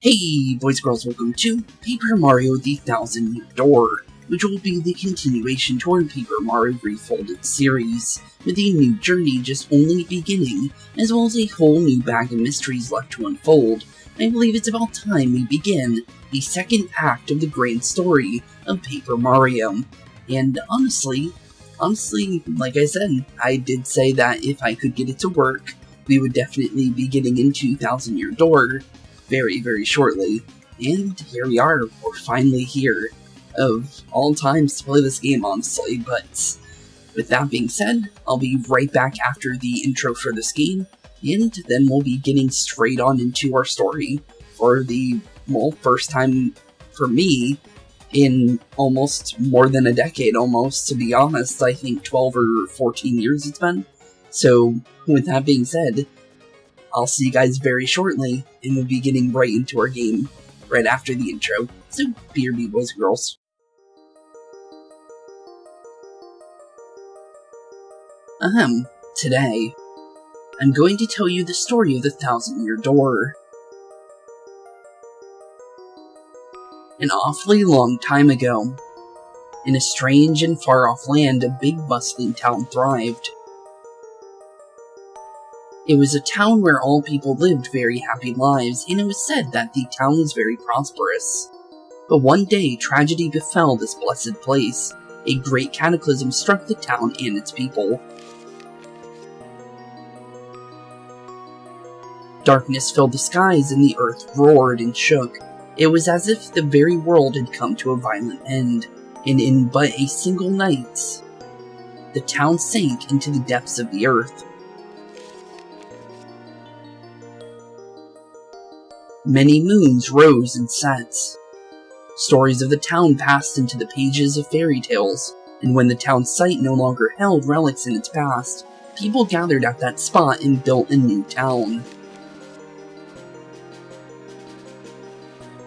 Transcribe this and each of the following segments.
Hey boys and girls, welcome to Paper Mario the Thousand Year Door, which will be the continuation to our Paper Mario Refolded series, with a new journey just only beginning, as well as a whole new bag of mysteries left to unfold. I believe it's about time we begin the second act of the grand story of Paper Mario. And honestly, like I said, I did say that if I could get it to work, we would definitely be getting into Thousand Year Door very, very shortly. And here we are, we're finally here. Of all times to play this game, honestly, but with that being said, I'll be right back after the intro for this game, and then we'll be getting straight on into our story for the, well, first time for me in almost more than a decade, almost, to be honest. I think 12 or 14 years it's been. So, with that being said, I'll see you guys very shortly, and we'll be getting right into our game right after the intro. So, BRB boys and girls. Today, I'm going to tell you the story of the Thousand Year Door. An awfully long time ago, in a strange and far-off land, a big bustling town thrived. It was a town where all people lived very happy lives, and it was said that the town was very prosperous. But one day, tragedy befell this blessed place. A great cataclysm struck the town and its people. Darkness filled the skies, and the earth roared and shook. It was as if the very world had come to a violent end, and in but a single night, the town sank into the depths of the earth. Many moons rose and set. Stories of the town passed into the pages of fairy tales, and when the town's site no longer held relics in its past, people gathered at that spot and built a new town.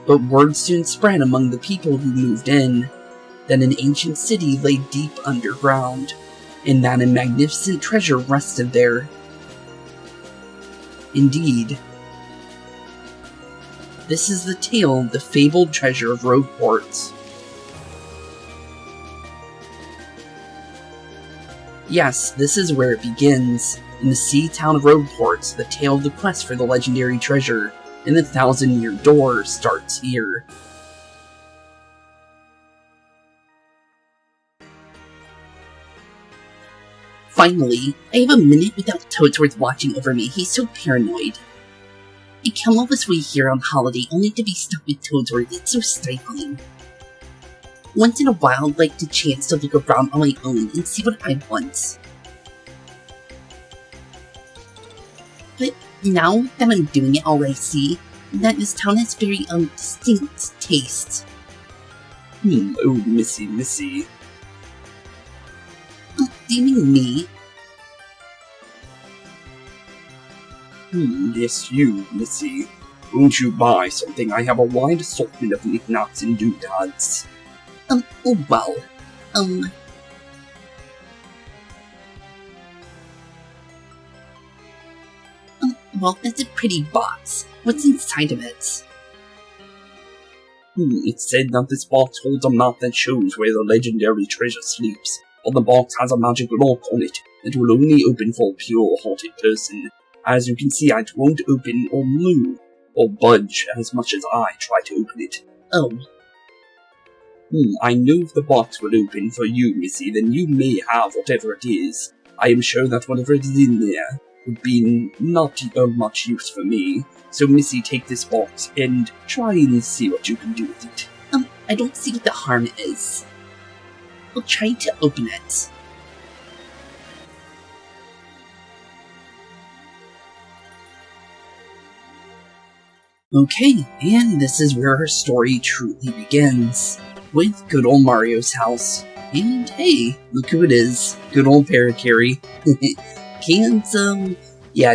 But word soon spread among the people who moved in that an ancient city lay deep underground, and that a magnificent treasure rested there. Indeed, this is the tale of the fabled treasure of Rogueport. Yes, this is where it begins. In the sea town of Rogueport, the tale of the quest for the legendary treasure in the Thousand Year Door starts here. Finally, I have a minute without Toadsworth watching over me. He's so paranoid. I come all this way here on holiday only to be stuck with Toadsworth. It's so stifling. Once in a while, I'd like the chance to look around on my own and see what I want. But now that I'm doing it, all I see that this town has very distinct taste. Oh, Missy. Oh, do you mean me? Yes, you, Missy. Won't you buy something? I have a wide assortment of X-Nauts and doodads. Oh, well, well, that's a pretty box. What's inside of it? It's said that this box holds a map that shows where the legendary treasure sleeps, but the box has a magic lock on it that will only open for a pure-hearted person. As you can see, it won't open or move, or budge as much as I try to open it. Oh. I know if the box will open for you, Missy, then you may have whatever it is. I am sure that whatever is in there would be not of much use for me. So, Missy, take this box and try and see what you can do with it. I don't see what the harm is. I'll try to open it. Okay, and this is where our story truly begins, with good old Mario's house. And hey, look who it is, good old Parakarry.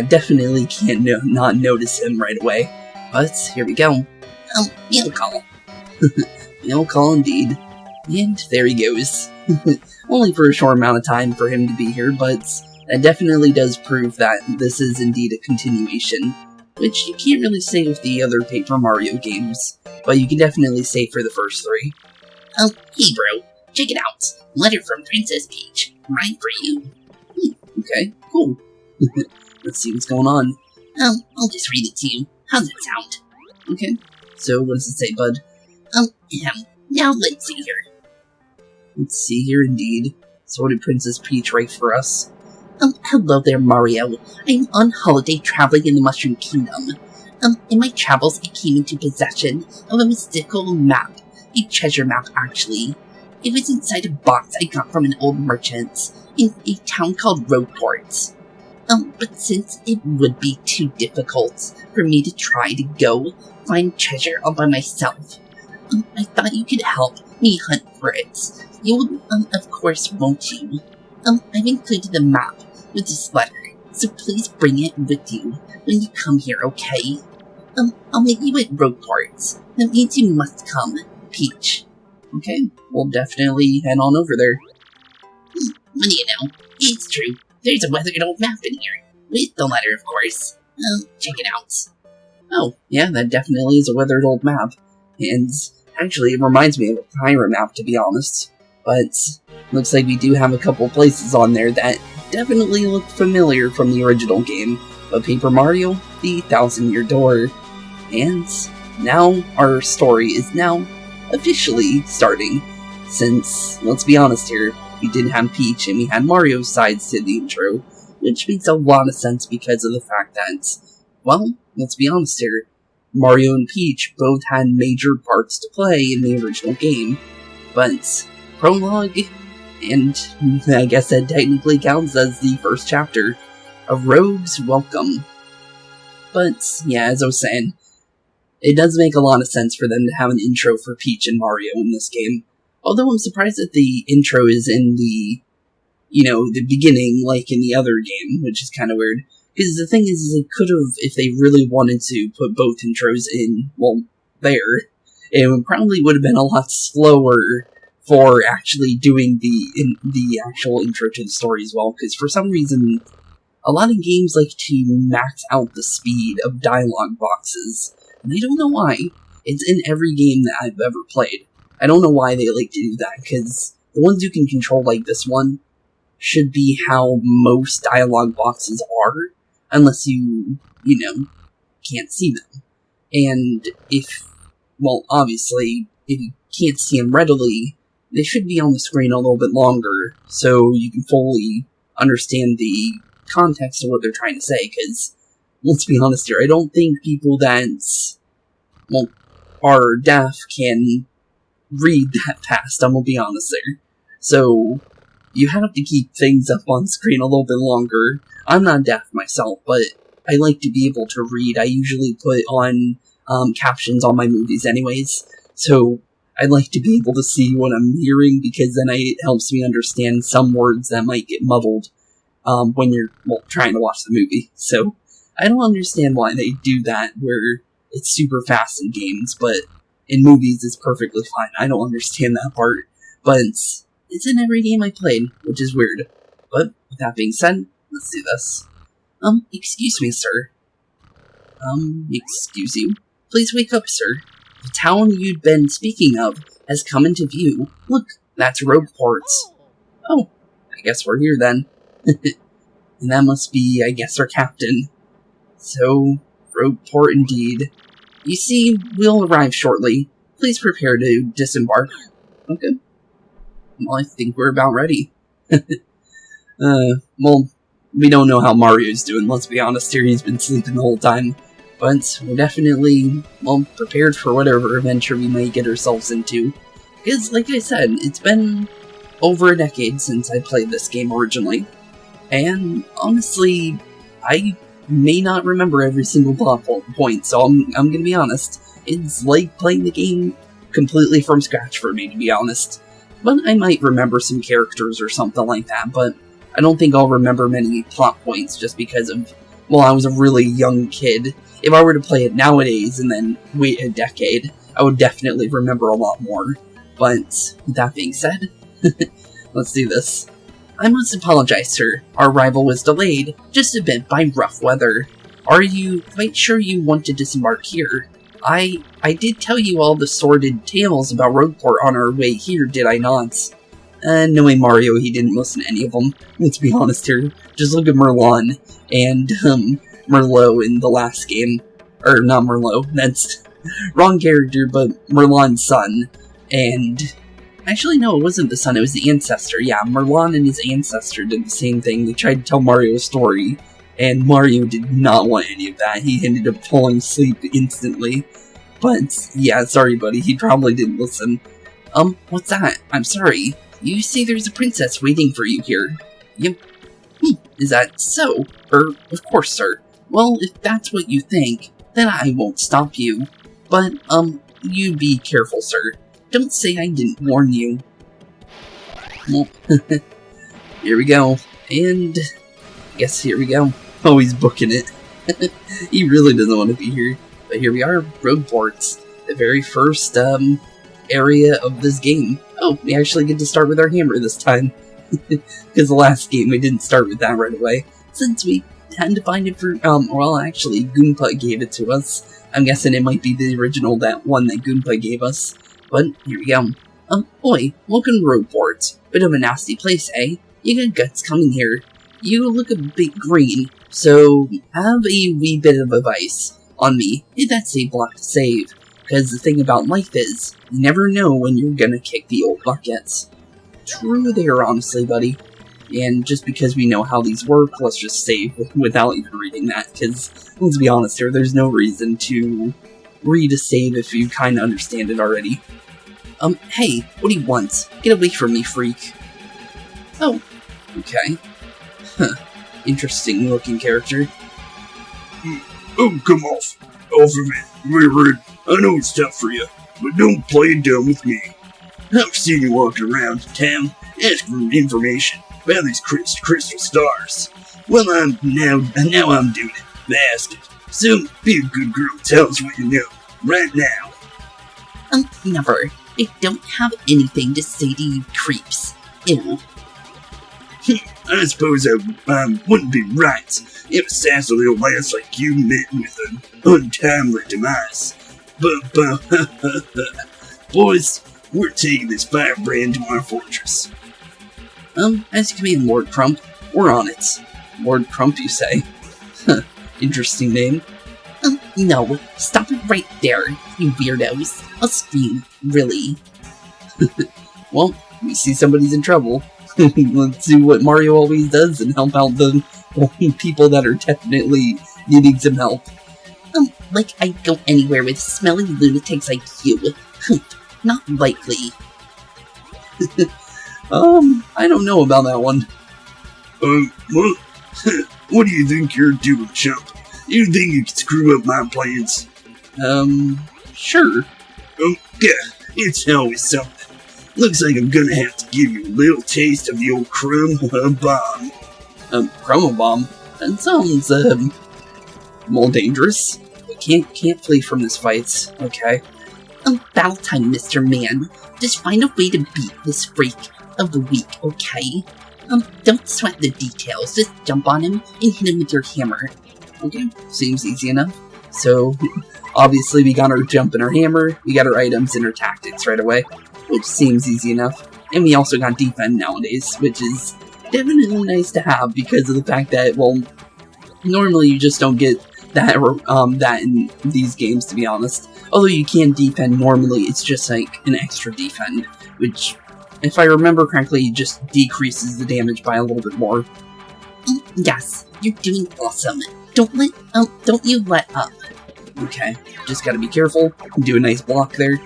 Definitely can't not notice him right away. But here we go. Mail call. Mail call indeed. And there he goes. Only for a short amount of time for him to be here, but that definitely does prove that this is indeed a continuation which you can't really say with the other Paper Mario games, but you can definitely say for the first 3. Oh, hey bro, check it out. Letter from Princess Peach, right for you. Okay, cool. Let's see what's going on. I'll just read it to you. How's it sound? Okay, so what does it say, bud? Now let's see here. Let's see here indeed. So what did Princess Peach write for us? Hello there, Mario. I'm on holiday traveling in the Mushroom Kingdom. In my travels, I came into possession of a mystical map. A treasure map, actually. It was inside a box I got from an old merchant in a town called Rogueport. But since it would be too difficult for me to try to go find treasure all by myself, I thought you could help me hunt for it. You will, of course, won't you? I've included the map with this letter, so please bring it with you when you come here, okay? I'll meet you at Rogueport. That means you must come, Peach. Okay, we'll definitely head on over there. What do you know? It's true. There's a weathered old map in here. With the letter, of course. Check it out. Oh, yeah, that definitely is a weathered old map. And actually, it reminds me of a pirate map, to be honest. But looks like we do have a couple places on there that definitely look familiar from the original game of Paper Mario, the 1,000-Year Door. And now our story is now officially starting, since, let's be honest here, we did have Peach and we had Mario's sides to the intro, which makes a lot of sense because of the fact that, well, let's be honest here, Mario and Peach both had major parts to play in the original game, but prologue, and I guess that technically counts as the first chapter, A Rogue's Welcome. But, yeah, as I was saying, it does make a lot of sense for them to have an intro for Peach and Mario in this game. Although I'm surprised that the intro is in the, the beginning, like in the other game, which is kind of weird. Because the thing is they could have, if they really wanted to, put both intros in, well, there. It probably would have been a lot slower for actually doing the actual intro to the story as well. Because for some reason, a lot of games like to max out the speed of dialogue boxes. And I don't know why. It's in every game that I've ever played. I don't know why they like to do that, because the ones you can control like this one should be how most dialogue boxes are, unless you can't see them. And obviously, if you can't see them readily, they should be on the screen a little bit longer, so you can fully understand the context of what they're trying to say, because, let's be honest here, I don't think people that, are deaf can read that fast, I'm gonna be honest there. So, you have to keep things up on screen a little bit longer. I'm not deaf myself, but I like to be able to read. I usually put on captions on my movies anyways, so I like to be able to see what I'm hearing, because then it helps me understand some words that might get muddled when you're trying to watch the movie. So, I don't understand why they do that, where it's super fast in games, but in movies, it's perfectly fine. I don't understand that part, but it's in every game I played, which is weird. But, with that being said, let's do this. Excuse me, sir. Excuse you? Please wake up, sir. The town you'd been speaking of has come into view. Look, that's Rogueport. Oh, I guess we're here then. And that must be, I guess, our captain. So, Rogueport indeed. You see, we'll arrive shortly. Please prepare to disembark. Okay. Well, I think we're about ready. We don't know how Mario's doing, let's be honest here. He's been sleeping the whole time. But we're definitely, prepared for whatever adventure we may get ourselves into. Because, like I said, it's been over a decade since I played this game originally. And, honestly, I may not remember every single plot point, so I'm gonna be honest. It's like playing the game completely from scratch for me, to be honest. But I might remember some characters or something like that, but I don't think I'll remember many plot points just because of, I was a really young kid. If I were to play it nowadays and then wait a decade, I would definitely remember a lot more. But, with that being said, let's do this. I must apologize, sir. Our arrival was delayed just a bit by rough weather. Are you quite sure you want to disembark here? I did tell you all the sordid tales about Rogueport on our way here, did I not? Knowing Mario, he didn't listen to any of them. Let's be honest here. Just look at Merlon and, Merlot in the last game. Or, not Merlot, that's wrong character, but Merlon's son. And, actually no, it wasn't the son, it was the ancestor. Yeah, Merlon and his ancestor did the same thing. They tried to tell Mario a story, and Mario did not want any of that. He ended up falling asleep instantly. But, yeah, sorry buddy, he probably didn't listen. What's that? I'm sorry. You say there's a princess waiting for you here. Yep. Is that so? Of course, sir. Well, if that's what you think, then I won't stop you. But, you be careful, sir. Don't say I didn't warn you. Well, here we go. And, yes, here we go. Oh, he's booking it. He really doesn't want to be here. But here we are, Rogueport. The very first, area of this game. Oh, we actually get to start with our hammer this time. Because the last game we didn't start with that right away. Since we had to find it for, well actually Goomba gave it to us. I'm guessing it might be the original one that Goomba gave us. But, here we go. Boy, welcome to Rogueport. Bit of a nasty place, eh? You got guts coming here. You look a bit green, so have a wee bit of advice on me. Hit that save block to save. Because the thing about life is, you never know when you're gonna kick the old buckets. True there, honestly, buddy. And just because we know how these work, let's just save without even reading that, because, let's be honest here, there's no reason to read a save if you kinda understand it already. Hey, what do you want? Get away from me, freak. Oh, okay. Huh. Interesting looking character. Oh, come off. Off of it. Very rude. I know it's tough for you, but don't play it dumb with me. I've seen you walking around town, asking for information about these crystal stars. Well, now I'm doing it. I asked it. So, be a good girl, tell us what you know, right now. Never. I don't have anything to say to you creeps. Ew. I suppose I wouldn't be right if a sassy little lass like you met with an untimely demise. But, boys, we're taking this firebrand to our fortress. As you command, Lord Crump, we're on it. Lord Crump, you say? Huh, interesting name. No, stop it right there, you weirdos. I'll scream, really. Well, we see somebody's in trouble. Let's do what Mario always does and help out the people that are definitely needing some help. Like I'd go anywhere with smelly lunatics like you. Not likely. I don't know about that one. What? What do you think you're doing, chump? You think you can screw up my plans? Sure. Yeah, it's always something. Looks like I'm gonna have to give you a little taste of the old crumb bomb. Crumb bomb? That sounds, more dangerous. Can't flee from this fight, okay? Battle time, Mr. Man. Just find a way to beat this freak of the week, okay? Don't sweat the details. Just jump on him and hit him with your hammer. Okay, seems easy enough. So, obviously we got our jump and our hammer, we got our items and our tactics right away, which seems easy enough. And we also got defend nowadays, which is definitely nice to have because of the fact that, well, normally you just don't get that in these games, to be honest. Although you can defend normally, it's just like an extra defend, which, if I remember correctly, just decreases the damage by a little bit more. Yes, you're doing awesome. Don't you let up. Okay, just gotta be careful. Do a nice block there.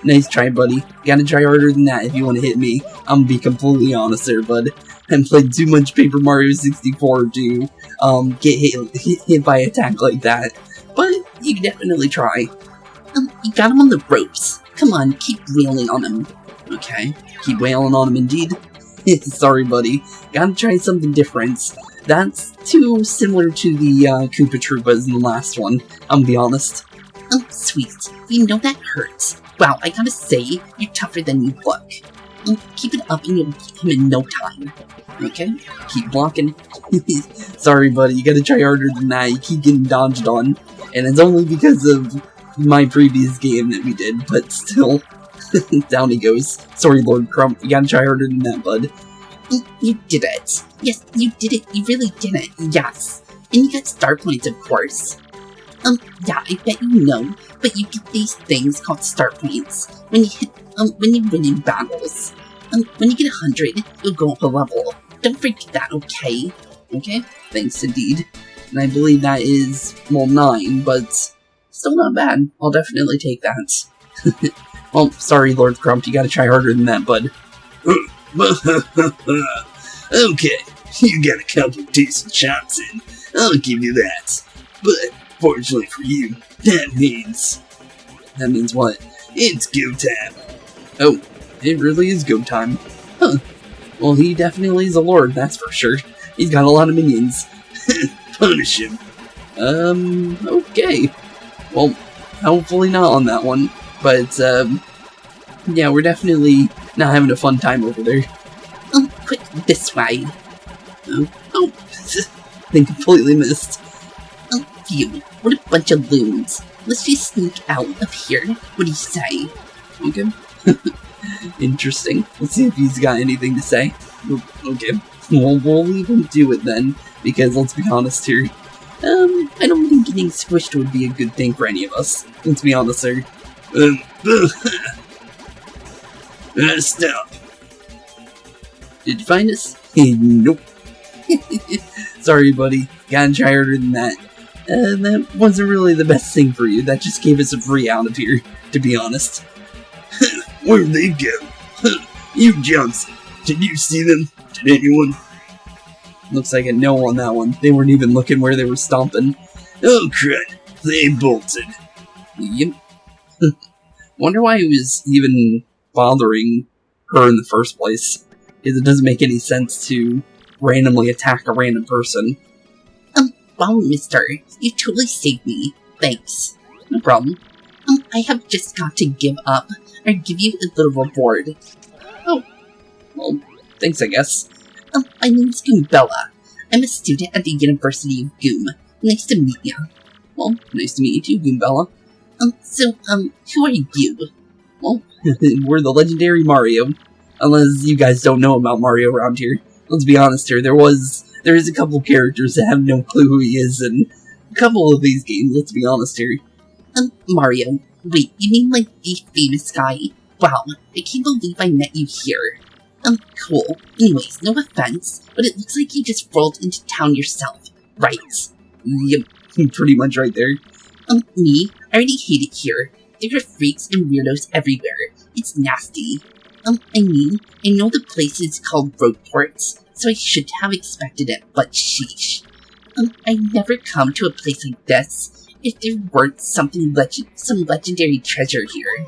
Nice try, buddy. Gotta try harder than that if you want to hit me. I'm gonna be completely honest there, bud. I've played too much Paper Mario 64 to get hit by an attack like that. But you can definitely try. You got him on the ropes. Come on, keep wailing on him. Okay, keep wailing on him indeed. Sorry, buddy. Gotta try something different. That's too similar to the Koopa Troopas in the last one, I'm gonna be honest. Oh, sweet. You know that hurts. Wow, I gotta say, you're tougher than you look. Keep it up and you'll beat him in no time. Okay? Keep blocking. Sorry, buddy, you gotta try harder than that. You keep getting dodged on. And it's only because of my previous game that we did, but still. Down he goes. Sorry, Lord Crump, you gotta try harder than that, bud. You did it. Yes, you did it. You really did it. Yes. And you got star points, of course. Yeah, I bet you know, but you get these things called star points when you win in battles. When you get 100, you'll go up a level. Don't forget that, okay? Okay, thanks indeed. And I believe that is, well, 9, but still not bad. I'll definitely take that. Well, sorry, Lord Crump, you gotta try harder than that, bud. Okay, you got a couple decent shots in. I'll give you that. But, fortunately for you, that means what? it's go time. Oh, it really is go time. Huh. Well, he definitely is a lord, that's for sure. He's got a lot of minions. Punish him. Okay. Well, hopefully not on that one. But, yeah, we're definitely not having a fun time over there. Quick, this way. Oh, they completely missed. Phew, what a bunch of loons. Let's just sneak out of here. What do you say? Okay. Interesting. Let's see if he's got anything to say. Okay. Well, we'll leave him do it then, because let's be honest here. I don't think getting squished would be a good thing for any of us. Let's be honest, sir. Stop. Did you find us? Nope. Sorry, buddy. Gotta try harder than that. That wasn't really the best thing for you. That just gave us a free out of here, to be honest. Where'd they go? You Johnson, did you see them? Did anyone? Looks like a no on that one. They weren't even looking where they were stomping. Oh crud, they bolted. Yep. Wonder why he was even bothering her in the first place. Because it doesn't make any sense to randomly attack a random person. Wow, mister, you totally saved me. Thanks. No problem. I have just got to give up, or give you a little reward. Oh. Well, thanks, I guess. My name's Goombella. I'm a student at the University of Goom. Nice to meet ya. Well, nice to meet you too, Goombella. Who are you? Well, we're the legendary Mario. Unless you guys don't know about Mario around here. Let's be honest here, there is a couple characters that have no clue who he is in a couple of these games, let's be honest here. Mario. Wait, you mean like the famous guy? Wow, I can't believe I met you here. Cool. Anyways, no offense, but it looks like you just rolled into town yourself, right? Yep, pretty much right there. Me? I already hate it here. There are freaks and weirdos everywhere. It's nasty. I know the place is called Rogueport, so I should have expected it, but sheesh. I never come to a place like this if there weren't some legendary treasure here.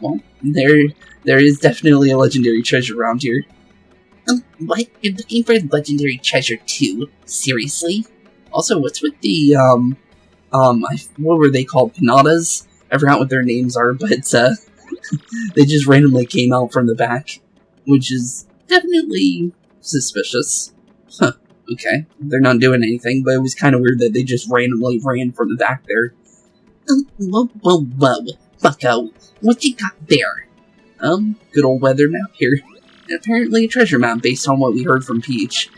Well, there is definitely a legendary treasure around here. What? You're looking for legendary treasure too? Seriously? Also, what's with the, what were they called? Pinatas? I forgot what their names are, but, they just randomly came out from the back, which is definitely suspicious. Huh, okay. They're not doing anything, but it was kind of weird that they just randomly ran from the back there. Whoa, bucko, what you got there? Good old weather map here. And apparently a treasure map based on what we heard from Peach.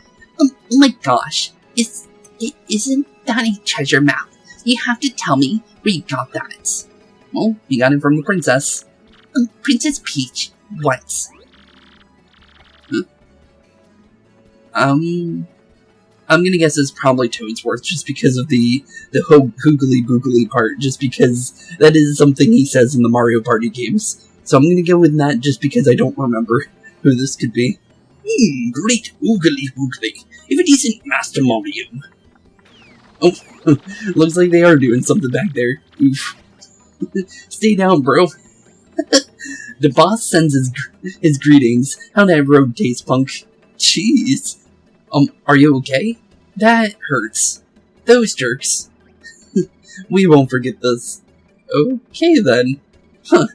Oh my gosh, isn't that a treasure map? You have to tell me where you got that. Well, you got it from the princess. Princess Peach, what? Huh? I'm gonna guess it's probably Toadsworth, just because of the hoogly boogly part, just because that is something he says in the Mario Party games. So I'm gonna go with that just because I don't remember who this could be. Great oogly boogly, if it isn't Master Mario. Oh, looks like they are doing something back there. Oof. Stay down, bro. The boss sends his greetings. How that road taste, punk? Jeez. Are you okay? That hurts. Those jerks. We won't forget this. Okay then. Huh.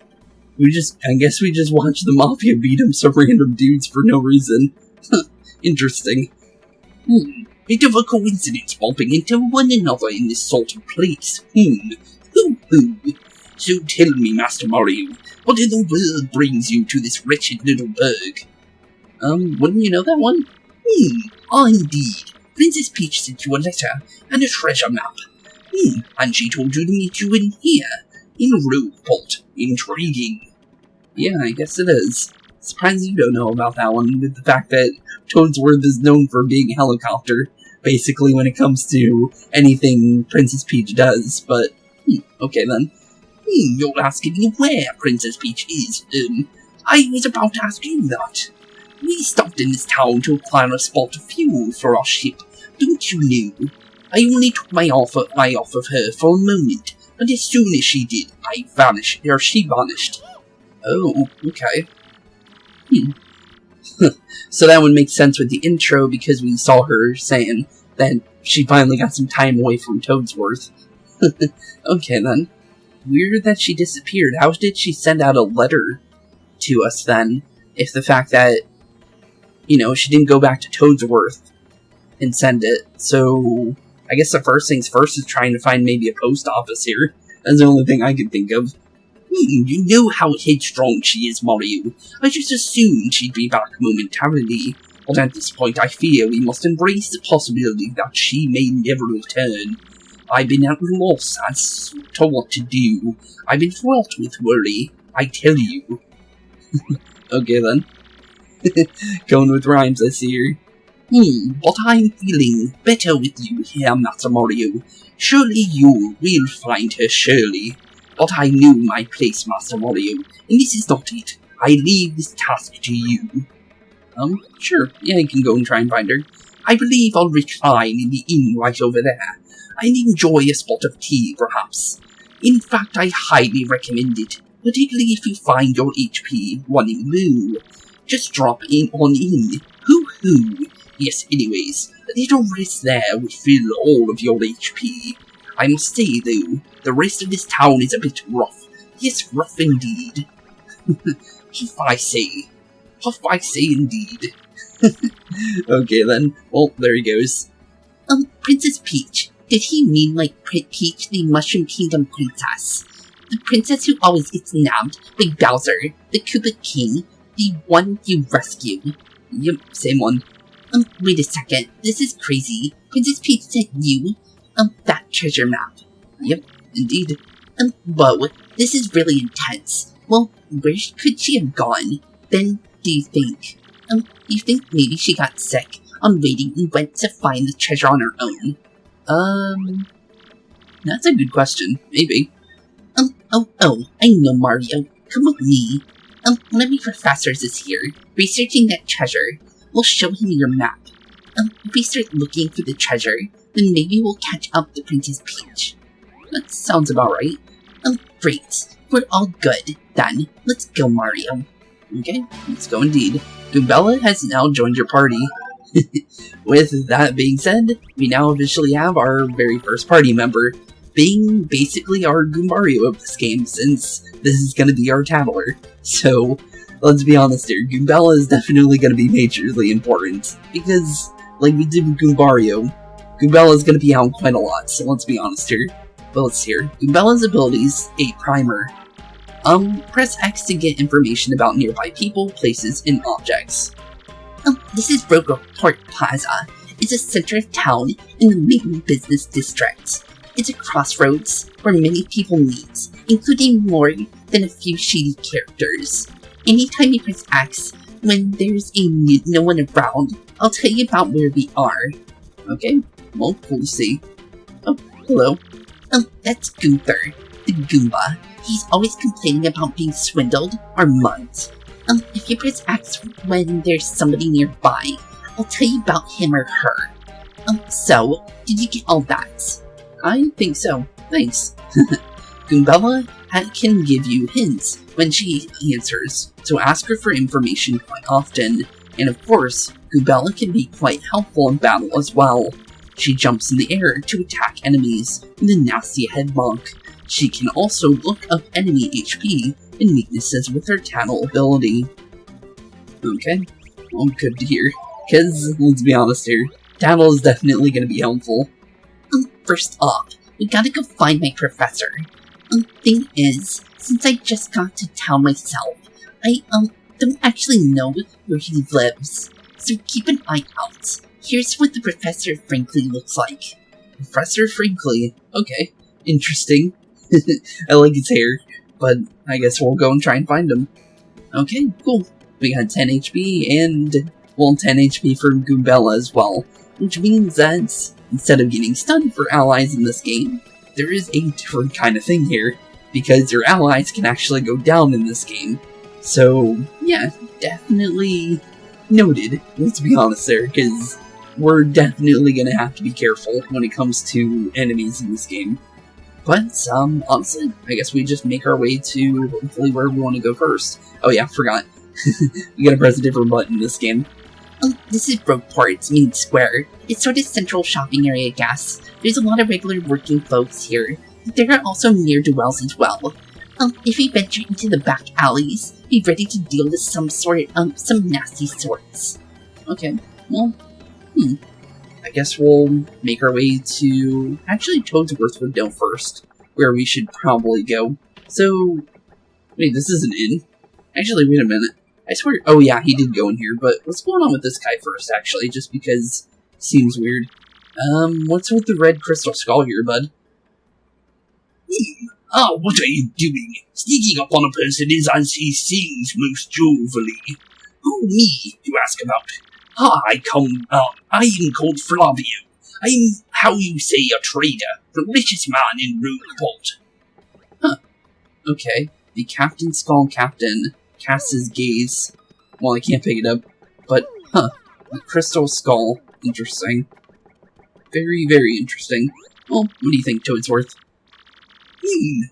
I guess we just watched the Mafia beat up some random dudes for no reason. Interesting. Bit of a coincidence bumping into one another in this sort of place. So tell me, Master Mario, what in the world brings you to this wretched little burg? Wouldn't you know that one? Indeed. Princess Peach sent you a letter and a treasure map. And she told you to meet you in here, in Rogueport. Intriguing. Yeah, I guess it is. Surprised you don't know about that one, with the fact that Toadsworth is known for being a helicopter, basically when it comes to anything Princess Peach does, but, okay then. You're asking me where Princess Peach is. I was about to ask you that. We stopped in this town to acquire a spot of fuel for our ship, don't you know? I only took my eye off of her for a moment, but as soon as she did, she vanished. Oh, okay. So that would make sense with the intro, because we saw her saying that she finally got some time away from Toadsworth. Okay then. Weird that she disappeared. How did she send out a letter to us then, if the fact that, she didn't go back to Toadsworth and send it? So, I guess the first things first is trying to find maybe a post office here. That's the only thing I can think of. You know how headstrong she is, Mario. I just assumed she'd be back momentarily. But at this point, I fear we must embrace the possibility that she may never return. I've been at a loss as to what to do. I've been fraught with worry, I tell you. Okay then. Going with rhymes, I see her. But I'm feeling better with you here, Master Mario. Surely you will find her, surely. But I know my place, Master Mario, and this is not it. I leave this task to you. Sure. Yeah, you can go and try and find her. I believe I'll recline in the inn right over there, and enjoy a spot of tea, perhaps. In fact, I highly recommend it, particularly if you find your HP running low. Just drop on in. Hoo-hoo. Yes, anyways, a little rest there would fill all of your HP. I must say, though, the rest of this town is a bit rough. Yes, rough indeed. Huff I say indeed. Okay then, well, there he goes. Princess Peach. Did he mean like Peach, the Mushroom Kingdom princess? The princess who always gets nabbed by Bowser, the Koopa King, the one you rescue? Yep, same one. Wait a second, this is crazy. Princess Peach sent you, that treasure map. Yep, indeed. Whoa, this is really intense. Well, where could she have gone? Then, do you think? You think maybe she got sick on waiting and went to find the treasure on her own? That's a good question. Maybe. I know, Mario. Come with me. One of my professors is here, researching that treasure. We'll show him your map. If we start looking for the treasure, then maybe we'll catch up to Princess Peach. That sounds about right. Great. We're all good. Then, let's go, Mario. Okay, let's go indeed. Goombella has now joined your party. With that being said, we now officially have our very first party member, being basically our Goombario of this game, since this is going to be our Tattler. So, let's be honest here, Goombella is definitely going to be majorly important, because, like we did with Goombario, Goombella is going to be out quite a lot, so let's be honest here. But let's hear. Goombella's abilities, a primer. Press X to get information about nearby people, places, and objects. This is Rogueport Plaza. It's a center of town in the main business district. It's a crossroads where many people meet, including more than a few shady characters. Anytime you press X, when there's no one around, I'll tell you about where we are. Okay, well, we'll see. Oh, hello. That's Gunther, the Goomba. He's always complaining about being swindled or mugged. If you press X when there's somebody nearby, I'll tell you about him or her. So, did you get all that? I think so. Thanks. Goombella can give you hints when she answers, so ask her for information quite often. And of course, Goombella can be quite helpful in battle as well. She jumps in the air to attack enemies with a nasty headlock. She can also look up enemy HP and weaknesses with her Tattle ability. Okay, well, good to hear, because, let's be honest here, Tattle is definitely going to be helpful. First off, we gotta go find my professor. Thing is, since I just got to town myself, I, don't actually know where he lives, so keep an eye out. Here's what the Professor Frankly looks like. Professor Frankly? Okay, interesting. I like his hair, but I guess we'll go and try and find him. Okay, cool. We got 10 HP and, well, 10 HP for Goombella as well, which means that instead of getting stunned for allies in this game, there is a different kind of thing here, because your allies can actually go down in this game. So, yeah, definitely noted, let's be honest there, because we're definitely going to have to be careful when it comes to enemies in this game. But, honestly, I guess we just make our way to hopefully where we want to go first. Oh yeah, forgot. We gotta press a different button in this game. This is Rogueport, Main Square. It's sort of central shopping area, I guess. There's a lot of regular working folks here, but there are also ne'er-do-wells as well. If we venture into the back alleys, be ready to deal with some nasty sorts. Okay, well, I guess we'll make our way to... Actually, Toadsworth would know first where we should probably go. So, wait, this is an inn? Actually, wait a minute. I swear... Oh yeah, he did go in here, but what's going on with this guy first, actually, just because it seems weird. What's with the red crystal skull here, bud? Oh, what are you doing? Sneaking up on a person is as he sings most jovially. Who, me, you ask about? I am called Flavio. I'm, how you say, a trader, the richest man in Rogueport. Huh. Okay. The Captain Skull Captain casts his gaze. Well, I can't pick it up, but, the crystal skull. Interesting. Very, very interesting. Well, what do you think, Toadsworth?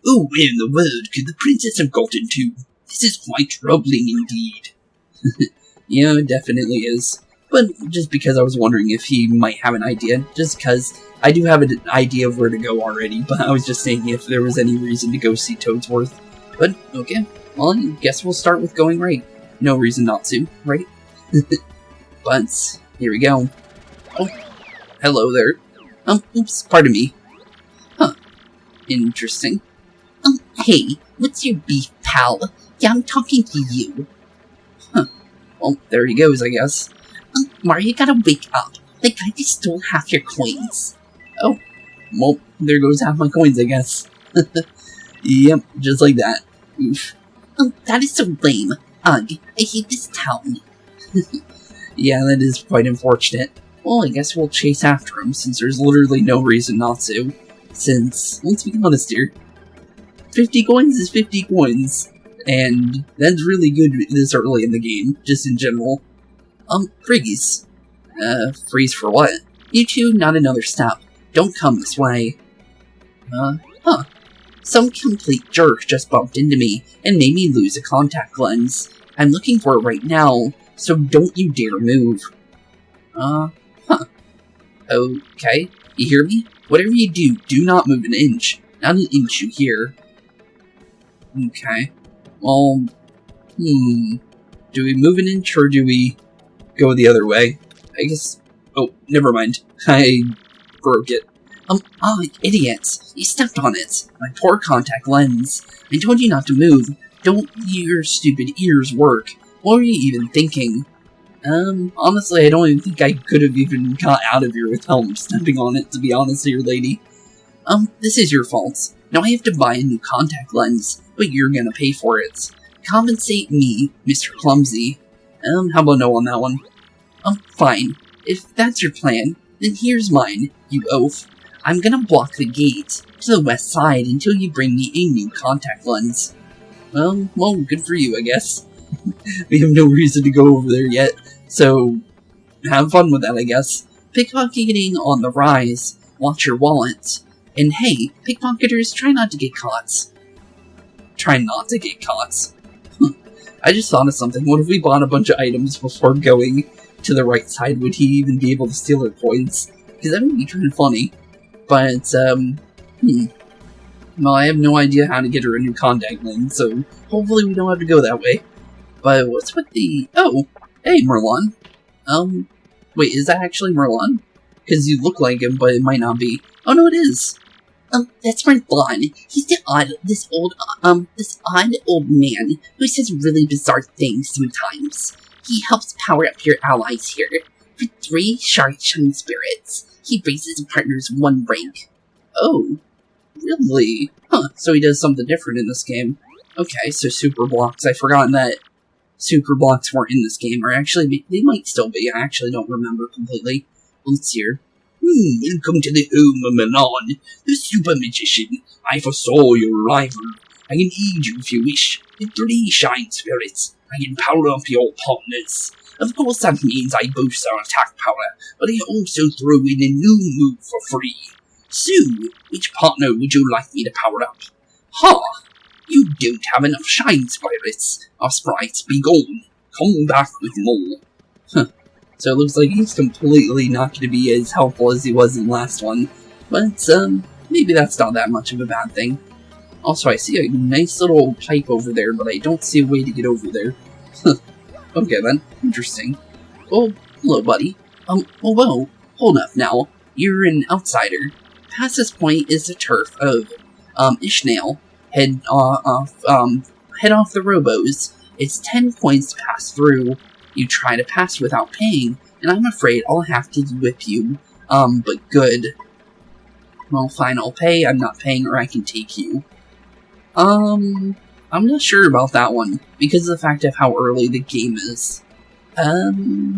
Oh, where in the world could the princess have gotten to? This is quite troubling indeed. Yeah, it definitely is. But just because I was wondering if he might have an idea, just because I do have an idea of where to go already, but I was just saying if there was any reason to go see Toadsworth. But, okay, well, I guess we'll start with going right. No reason not to, right? But, here we go. Oh, hello there. Oops, pardon me. Huh, interesting. Hey, what's your beef, pal? Yeah, I'm talking to you. Huh, well, there he goes, I guess. Mario, you gotta wake up. The guy just stole half your coins. Oh, well, there goes half my coins, I guess. Yep, just like that. Oof. That is so lame. Ugh, I hate this town. Yeah, that is quite unfortunate. Well, I guess we'll chase after him, since there's literally no reason not to. Since, let's be honest here, 50 coins is 50 coins. And that's really good this early in the game, just in general. Freeze. Freeze for what? You two, not another step. Don't come this way. Huh. Some complete jerk just bumped into me and made me lose a contact lens. I'm looking for it right now, so don't you dare move. Huh. Okay, you hear me? Whatever you do not move an inch. Not an inch you hear. Okay. Well, do we move an inch or do we go the other way? I guess... Oh, never mind. I broke it. Idiots. You stepped on it. My poor contact lens. I told you not to move. Don't your stupid ears work. What were you even thinking? Honestly, I don't even think I could have even got out of here without stepping on it, to be honest here, lady. This is your fault. Now I have to buy a new contact lens, but you're gonna pay for it. Compensate me, Mr. Clumsy. How about no on that one? Fine. If that's your plan, then here's mine, you oaf. I'm gonna block the gate to the west side until you bring me a new contact lens. Well, good for you, I guess. We have no reason to go over there yet, so have fun with that, I guess. Pickpocketing on the rise. Watch your wallet. And hey, pickpocketers, try not to get caught. Try not to get caught. I just thought of something. What if we bought a bunch of items before going to the right side? Would he even be able to steal our coins? Because that would be kind of funny. But, Well, I have no idea how to get her a new contact lens, so hopefully we don't have to go that way. But what's with the... Oh, hey, Merlon. Wait, is that actually Merlon? Because you look like him, but it might not be. Oh, no, it is. That's Merlon. He's this odd old man who says really bizarre things sometimes. He helps power up your allies here. For 3 shining spirits, he raises a partner's 1 rank. Oh, really? Huh, so he does something different in this game. Okay, so super blocks. I've forgotten that super blocks weren't in this game, or actually, they might still be. I actually don't remember completely. Let's see here. Welcome to the home of Manon, the super magician. I foresaw your arrival. I can aid you if you wish. With 3 shine spirits, I can power up your partners. Of course, that means I boost our attack power, but I also throw in a new move for free. So, which partner would you like me to power up? Ha! You don't have enough shine spirits. Our sprites be gone. Come back with more. Huh. So it looks like he's completely not going to be as helpful as he was in the last one. But, maybe that's not that much of a bad thing. Also, I see a nice little pipe over there, but I don't see a way to get over there. Okay then, interesting. Oh, hello buddy. Whoa, hold up now. You're an outsider. Past this point is the turf of, Ishnael. Head off the robos. It's 10 points to pass through. You try to pass without paying, and I'm afraid I'll have to whip you. But good. Well, fine, I'll pay. I'm not paying, or I can take you. I'm not sure about that one, because of the fact of how early the game is.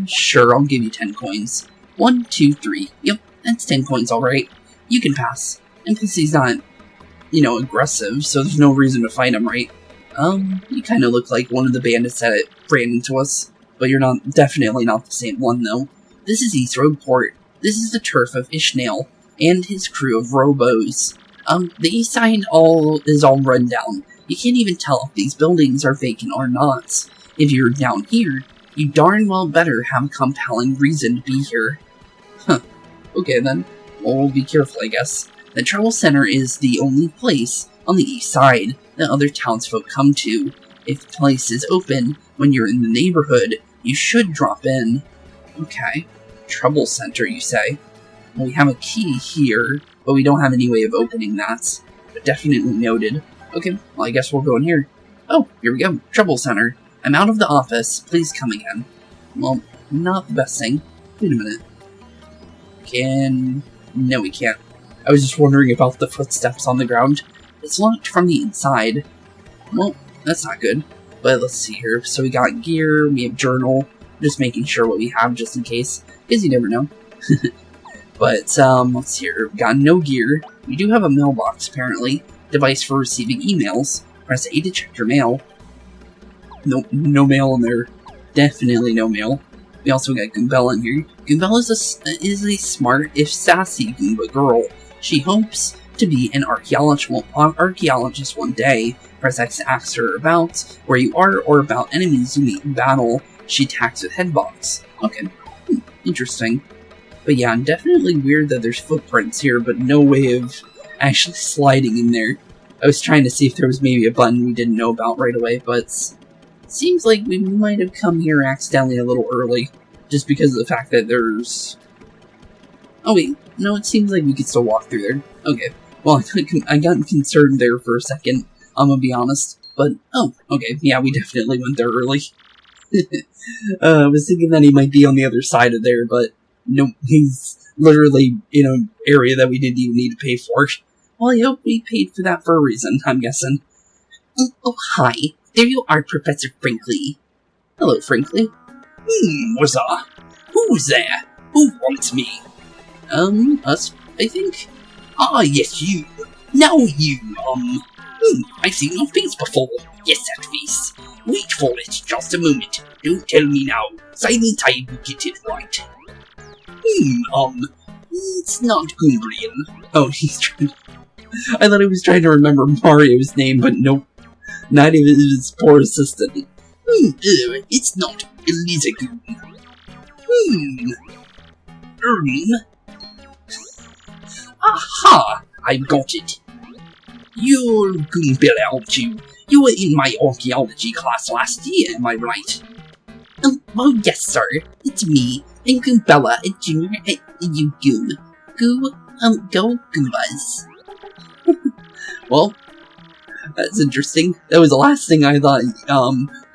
Sure, I'll give you 10 coins. 1, 2, 3. Yep, that's 10 coins, alright. You can pass. And plus he's not, aggressive, so there's no reason to fight him, right? You kind of look like one of the bandits that ran into us. But you're definitely not the same one, though. This is East Rogueport. This is the turf of Ishnael and his crew of robos. The east side is all run down. You can't even tell if these buildings are vacant or not. If you're down here, you darn well better have a compelling reason to be here. Huh. Okay then. Well, we'll be careful, I guess. The Travel Center is the only place on the east side that other townsfolk come to. If the place is open when you're in the neighborhood, you should drop in. Okay. Trouble Center, you say? Well, we have a key here, but we don't have any way of opening that. But definitely noted. Okay, well, I guess we'll go in here. Oh, here we go. Trouble Center. I'm out of the office. Please come again. Well, not the best thing. Wait a minute. No, we can't. I was just wondering about the footsteps on the ground. It's locked from the inside. Well, that's not good. But let's see here. So we got gear, we have journal. Just making sure what we have just in case. Because you never know. But, let's see here. We got no gear. We do have a mailbox, apparently. Device for receiving emails. Press A to check your mail. Nope, no mail in there. Definitely no mail. We also got Goombella in here. Goombella is a smart, if sassy Goomba girl. She hopes to be an archaeologist one day. Press X to ask her about where you are or about enemies you meet in battle. She attacks with headbox. Okay, interesting. But yeah, definitely weird that there's footprints here, but no way of actually sliding in there. I was trying to see if there was maybe a button we didn't know about right away, but it seems like we might have come here accidentally a little early, just because of the fact that there's... Oh wait, no, it seems like we could still walk through there. Okay, well, I got concerned there for a second, I'm gonna be honest, but, oh, okay, yeah, we definitely went there early. I was thinking that he might be on the other side of there, but nope, he's literally in an area that we didn't even need to pay for. Well, I hope we paid for that for a reason, I'm guessing. Oh, hi. There you are, Professor Frankly. Hello, Frankly. What's up? Who's there? Who wants me? Us, I think. Ah, yes, you. Now you, I've seen your face before. Yes, that face. Wait for it, just a moment. Don't tell me now. Silent I will get it right. It's not Goombella. Oh, he's trying. I thought he was trying to remember Mario's name, but nope. Not even his poor assistant. It's not Elizagoon. Aha! I've got it. You're Goombella, aren't you? You were in my archaeology class last year, am I right? Well, yes, sir. It's me, and Goombella, a junior at UGoom. Go Goombas. Well, that's interesting. That was the last thing I thought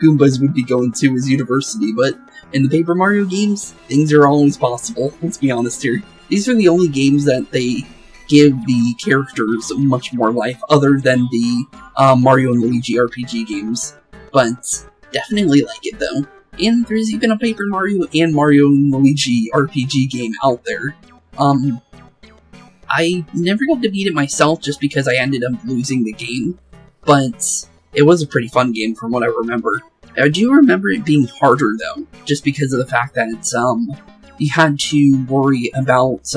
Goombas would be going to is university, but in the Paper Mario games, things are always possible. Let's be honest here. These are the only games that they give the characters much more life, other than the Mario and Luigi RPG games. But definitely like it though. And there's even a Paper Mario and Mario and Luigi RPG game out there. I never got to beat it myself just because I ended up losing the game, but it was a pretty fun game from what I remember. I do remember it being harder though, just because of the fact that you had to worry about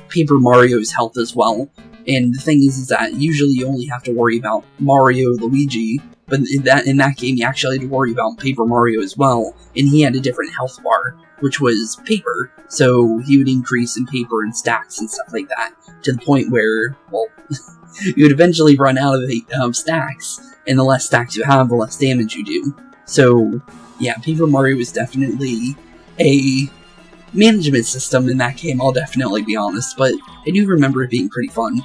Paper Mario's health as well. And the thing is that usually you only have to worry about Mario, Luigi, but in that game you actually had to worry about Paper Mario as well, and he had a different health bar, which was paper, so he would increase in paper and stacks and stuff like that, to the point where, well, you would eventually run out of the stacks, and the less stacks you have, the less damage you do. So, yeah, Paper Mario is definitely a management system in that game, I'll definitely be honest, but I do remember it being pretty fun.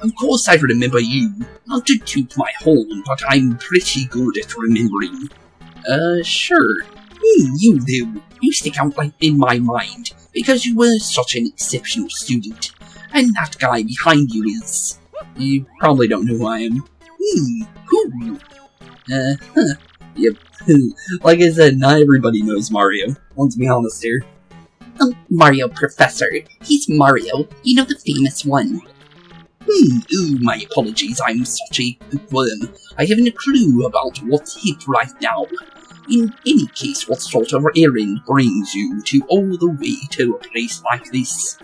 Of course I remember you. Not to toot my horn, but I'm pretty good at remembering. Sure. You do. You stick out like in my mind, because you were such an exceptional student. And that guy behind you is... You probably don't know who I am. Who? Yep. Like I said, not everybody knows Mario. Let's be honest here. Mario, Professor. He's Mario. You know, the famous one. Ooh, my apologies, I'm such a bookworm. I haven't a clue about what's hit right now. In any case, what sort of errand brings you to all the way to a place like this?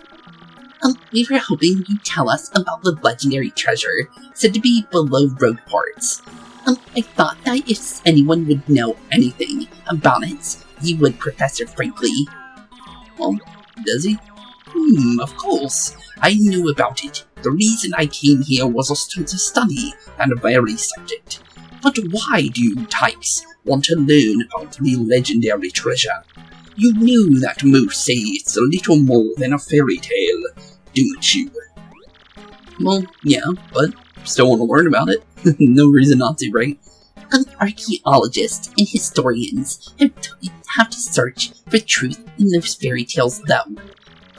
We were hoping you'd tell us about the legendary treasure, said to be below Rogueport. I thought that if anyone would know anything about it, you would, Professor Frankly. Well, does he? Of course. I knew about it. The reason I came here was to study that very subject. But why do you types want to learn about the legendary treasure? You knew that most say it's a little more than a fairy tale, don't you? Well, yeah, but still want to learn about it. No reason not to, right? Archaeologists and historians have to search for truth in those fairy tales, though.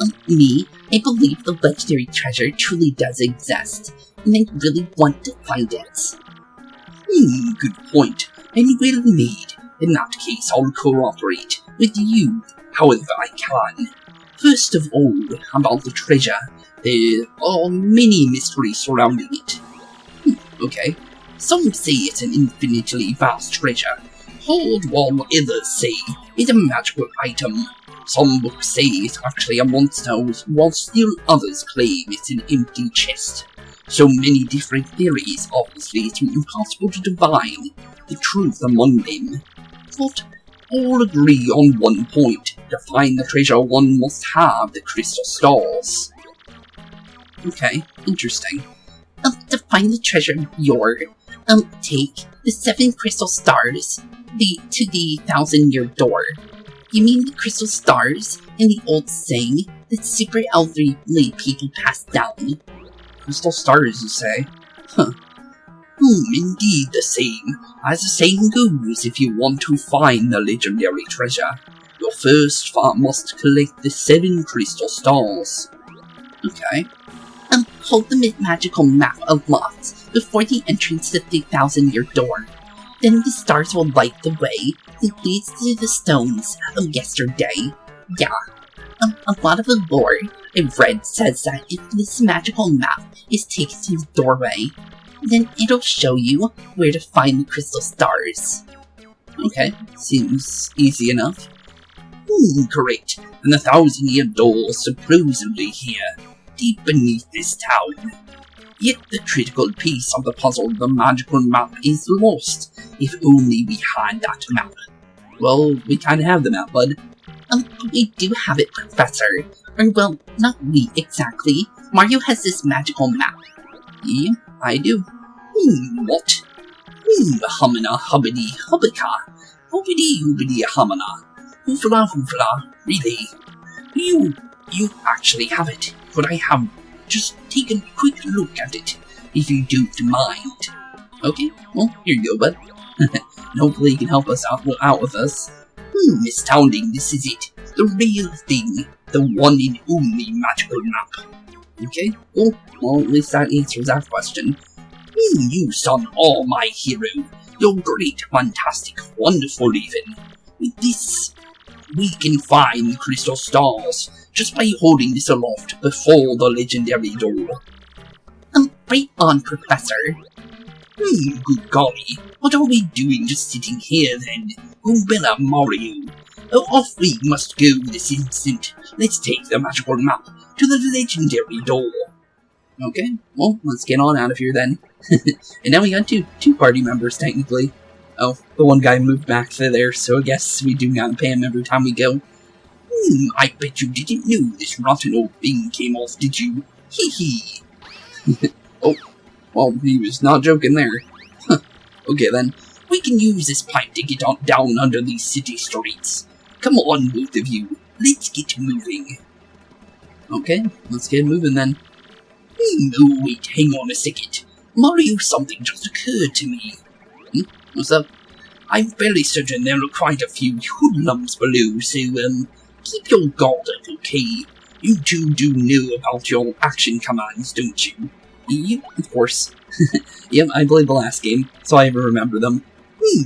I believe the legendary treasure truly does exist, and I really want to find it. Good point, and well made. In that case, I'll cooperate with you, however I can. First of all, about the treasure, there are many mysteries surrounding it. Okay. Some say it's an infinitely vast treasure, while others say it's a magical item. Some books say it's actually a monster, while still others claim it's an empty chest. So many different theories, obviously it's impossible to divine the truth among them. But all agree on one point: to find the treasure one must have the crystal stars. Okay, interesting. To find the treasure, take the 7 crystal stars to the 1,000-year door. You mean the crystal stars in the old saying that super elderly people pass down? Crystal stars, you say? Huh. Indeed the same. As the saying goes, if you want to find the legendary treasure, you first must collect the 7 crystal stars. Okay. Hold the magical map aloft before the entrance to the 1,000-year door. Then the stars will light the way that leads to the stones of yesterday. Yeah. A lot of the lore I've read says that if this magical map is taken to the doorway, then it'll show you where to find the crystal stars. Okay, seems easy enough. Correct. And the 1,000-year door is supposedly here, deep beneath this town. Yet the critical piece of the puzzle, the magical map, is lost. If only we had that map. Well, we kinda have the map, bud. We do have it, Professor. Or, well, not we exactly. Mario has this magical map. Yeah, I do. What? Humana hubbity hubbika. Hubbity hubbity humana. Hoofla hoofla. Really? You actually have it. Could I have just take a quick look at it, if you don't mind? Okay, well, here you go, bud. And hopefully you can help us out with us. Astounding, this is it. The real thing. The one and only magical map. Okay, cool. Well, at least that answers that question. You son are my hero. You're great, fantastic, wonderful even. With this, we can find the crystal stars just by holding this aloft before the legendary door. Right on, Professor. Good golly. What are we doing just sitting here then? Goombella Mario. Off we must go this instant. Let's take the magical map to the legendary door. Okay, well, let's get on out of here then. And now we got two party members, technically. Oh, the one guy moved back to there, so I guess we do gotta pay him every time we go. I bet you didn't know this rotten old thing came off, did you? Hee hee. Oh, well, he was not joking there. Okay then, we can use this pipe to get on down under these city streets. Come on, both of you, let's get moving. Okay, let's get moving then. Oh wait, hang on a second. Mario, something just occurred to me. What's up? I'm fairly certain there are quite a few hoodlums below, so keep your guard up, okay? You two do know about your action commands, don't you? Yep, of course. Yep, I played the last game, so I even remember them.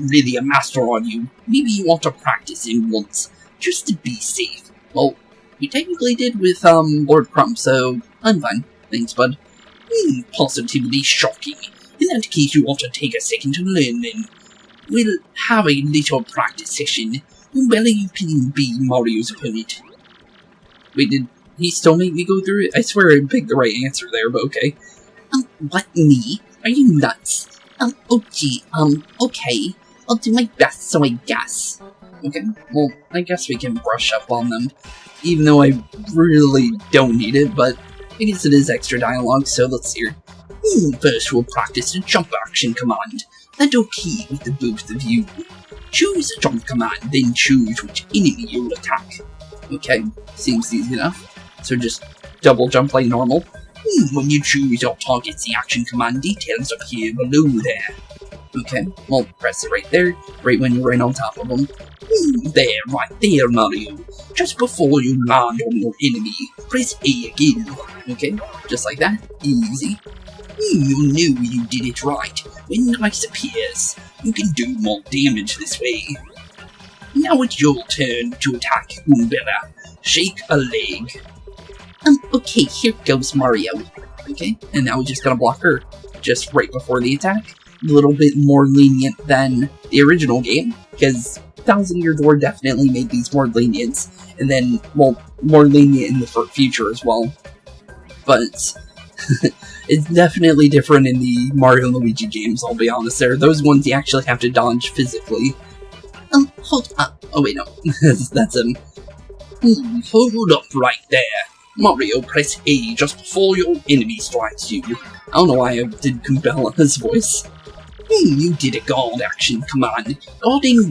Really a master on you. Maybe you want to practice him once, just to be safe. Well, we technically did with, Lord Crumb, so I'm fine. Thanks, bud. Positively shocking. In that case, you ought to take a second to learn then. We'll have a little practice session. Goombella, you can be Mario's opponent. Wait, did he still make me go through it? I swear I picked the right answer there, but okay. What, me? Are you nuts? Oh gee, okay. I'll do my best, so I guess. Okay, well, I guess we can brush up on them. Even though I really don't need it, but I guess it is extra dialogue, so let's hear. First we'll practice the jump action command. That'll key with the both of you. Choose a jump command, then choose which enemy you'll attack. Okay, seems easy enough. So just double jump like normal. When you choose your targets, the action command details appear below there. Okay, well, press it right there, right when you're right on top of them. There, right there, Mario. Just before you land on your enemy, press A again. Okay, just like that, easy. You knew you did it right. When ice appears, you can do more damage this way. Now it's your turn to attack Goombella. Shake a leg. Okay, here goes Mario. Okay, and now we just gotta block her, just right before the attack. A little bit more lenient than the original game, because 1000-Year Door definitely made these more lenient, and then, well, more lenient in the future as well. But it's definitely different in the Mario and Luigi games, I'll be honest there. Those ones you actually have to dodge physically. Hold up. Oh wait, no. That's him. Hold up right there. Mario, press A just before your enemy strikes you. I don't know why I did Goombella's voice. You did a guard action command. Guarding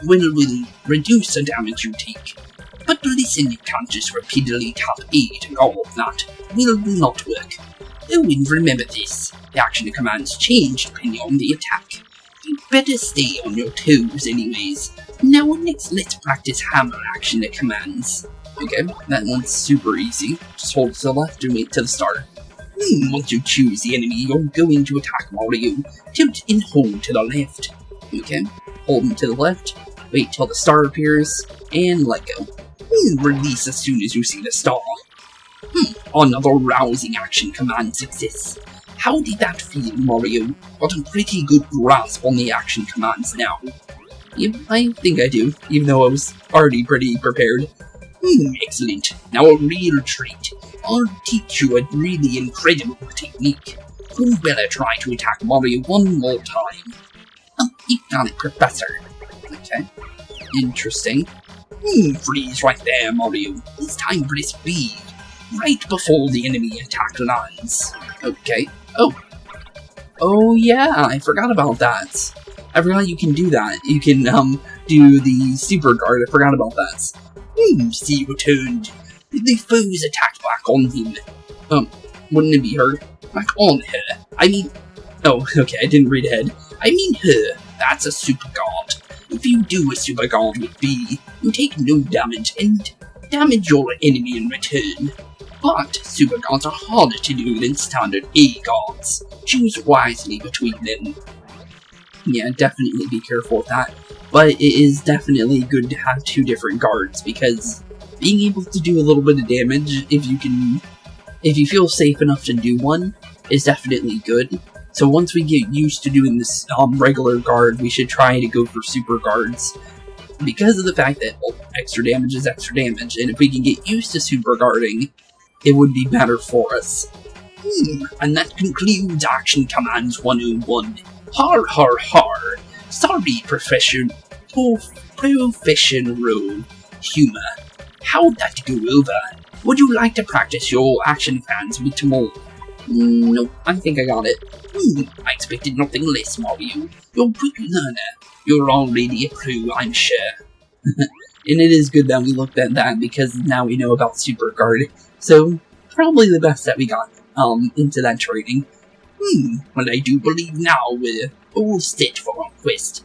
will reduce the damage you take. But listen, you can't just repeatedly tap A to guard that. Will not work. Oh, and remember this. The action commands change depending on the attack. You'd better stay on your toes anyways. Now next, let's practice hammer action commands. Okay, that one's super easy. Just hold to the left and wait to the start. Once you choose the enemy you're going to attack Mario, tilt and hold to the left. Okay, hold him to the left, wait till the star appears, and let go. Release as soon as you see the star. Another rousing action command success. How did that feel, Mario? Got a pretty good grasp on the action commands now. Yep, I think I do, even though I was already pretty prepared. Excellent. Now a real treat. I'll teach you a really incredible technique. Goombella, try to attack Mario one more time. You got it, Professor. Okay. Interesting. Freeze right there, Mario. This time press B. Right before the enemy attack lands. Okay. Oh yeah, I forgot about that. I forgot you can do that. You can, do the super guard. I forgot about that. See returned. The foes attacked back on him. Wouldn't it be her? Back on her. I mean... Oh, okay, I didn't read ahead. I mean her. That's a super guard. If you do a super guard with B, you take no damage and damage your enemy in return. But super guards are harder to do than standard A guards. Choose wisely between them. Yeah, definitely be careful with that. But it is definitely good to have two different guards, because being able to do a little bit of damage, if you feel safe enough to do one, is definitely good. So once we get used to doing this regular guard, we should try to go for super guards. Because of the fact that, well, extra damage is extra damage, and if we can get used to super guarding, it would be better for us. And that concludes Action Commands 101. Har har har. Sorry, Professor Humor. How'd that go over? Would you like to practice your action commands a bit more? Nope, I think I got it. I expected nothing less, Mario. You're a quick learner. You're already a pro, I'm sure. And it is good that we looked at that, because now we know about Super Guard. So, probably the best that we got into that training. Well, I do believe now we're all set for our quest.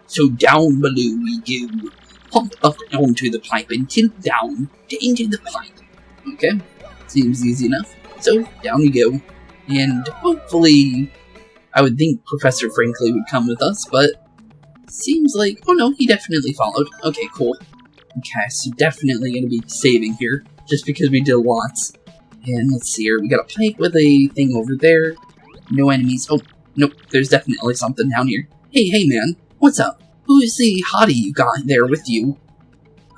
So down below we go. Hop up onto the pipe and tilt down to enter the pipe. Okay, seems easy enough. So, down we go. And hopefully, I would think Professor Frankly would come with us, but seems like, oh no, he definitely followed. Okay, cool. Okay, so definitely gonna be saving here, just because we did lots. And let's see here, we got a pipe with a thing over there. No enemies. Oh, nope, there's definitely something down here. Hey man, what's up? Who's the hottie you got there with you?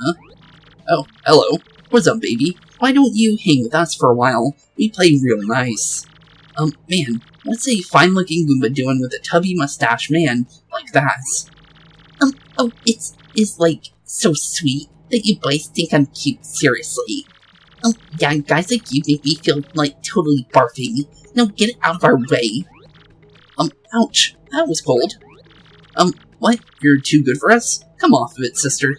Huh? Oh, hello. What's up, baby? Why don't you hang with us for a while? We play real nice. Man, what's a fine-looking Goomba doing with a tubby mustache man like that? Oh, it's like, so sweet that you boys think I'm cute, seriously. Yeah, guys like you make me feel like totally barfing. Now get it out of our way. Ouch, that was cold. What? You're too good for us? Come off of it, sister.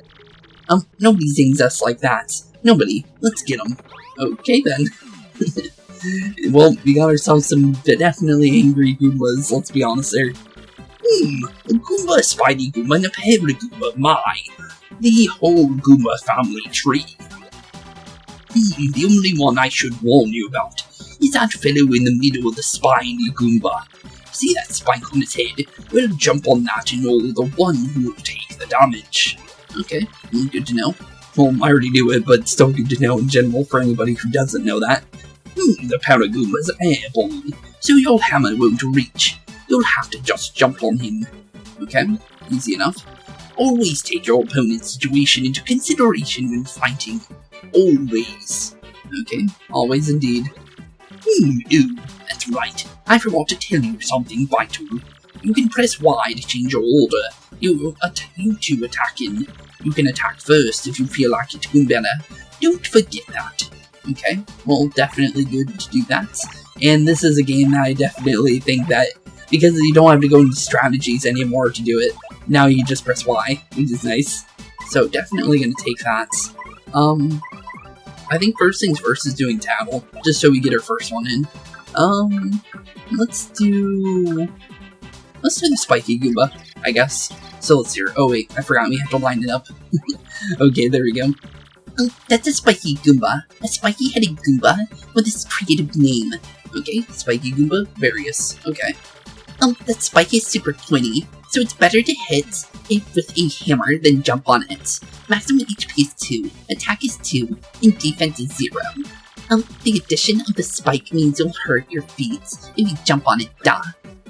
Nobody zings us like that. Nobody. Let's get them. Okay, then. Well, we got ourselves some definitely angry Goombas, let's be honest there. A Goomba, Spidey Goomba, and a fabled Goomba, my. The whole Goomba family tree. The only one I should warn you about is that fellow in the middle of the spiny Goomba. See that spike on his head? We'll jump on that and you're the one who will take the damage. Okay, good to know. Well, I already knew it, but still good to know in general for anybody who doesn't know that. The Paragoomba's airborne, so your hammer won't reach. You'll have to just jump on him. Okay, easy enough. Always take your opponent's situation into consideration when fighting. Always. Okay, always indeed. Oh, that's right. I forgot to tell you something vital. You can press Y to change your order. You two attacking. You can attack first if you feel like it, Goombella. Don't forget that. Okay, well, definitely good to do that. And this is a game that I definitely think that, because you don't have to go into strategies anymore to do it, now you just press Y, which is nice. So definitely gonna take that. I think first things first is doing Tattle, just so we get our first one in. Let's do the Spiky Goomba, I guess. So let's hear. Oh wait, I forgot we have to line it up. Okay, there we go. That's a Spiky Goomba. A spiky-headed Goomba with a creative name. Okay, Spiky Goomba, various. Okay. That spike is super pointy, so it's better to hit it with a hammer than jump on it. Maximum HP is 2, attack is 2, and defense is 0. The addition of the spike means you'll hurt your feet if you jump on it, duh.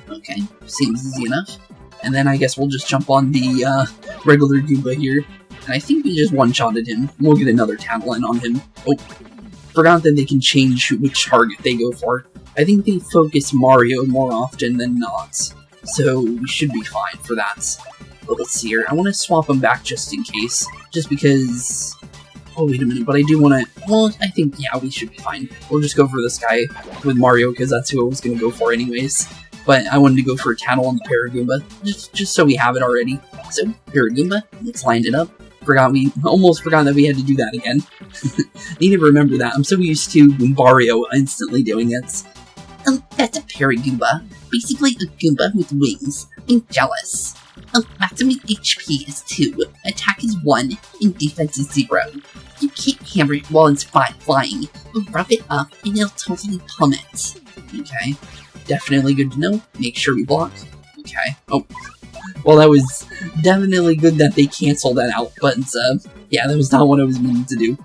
Okay, seems easy enough. And then I guess we'll just jump on the regular Goomba here. And I think we just one-shotted him. We'll get another Tattle in on him. Oh, forgot that they can change which target they go for. I think they focus Mario more often than not. So we should be fine for that. But let's see here. I want to swap them back just in case. Just because Oh, wait a minute, but I do want to... Well, I think, yeah, we should be fine. We'll just go for this guy with Mario, because that's who I was going to go for anyways. But I wanted to go for a Tattle on the Paragoomba, just so we have it already. So, Paragoomba, let's line it up. Almost forgot that we had to do that again. Need to remember that. I'm so used to Mario instantly doing it. That's a Paragoomba. Basically a Goomba with wings. I'm jealous. Maximum HP is 2, attack is 1, and defense is 0. You can't hammer it while it's flying, but rub it up and it'll totally plummet. Okay, definitely good to know. Make sure we block. Okay, oh. Well, that was definitely good that they canceled that out, but yeah, that was not what I was meaning to do.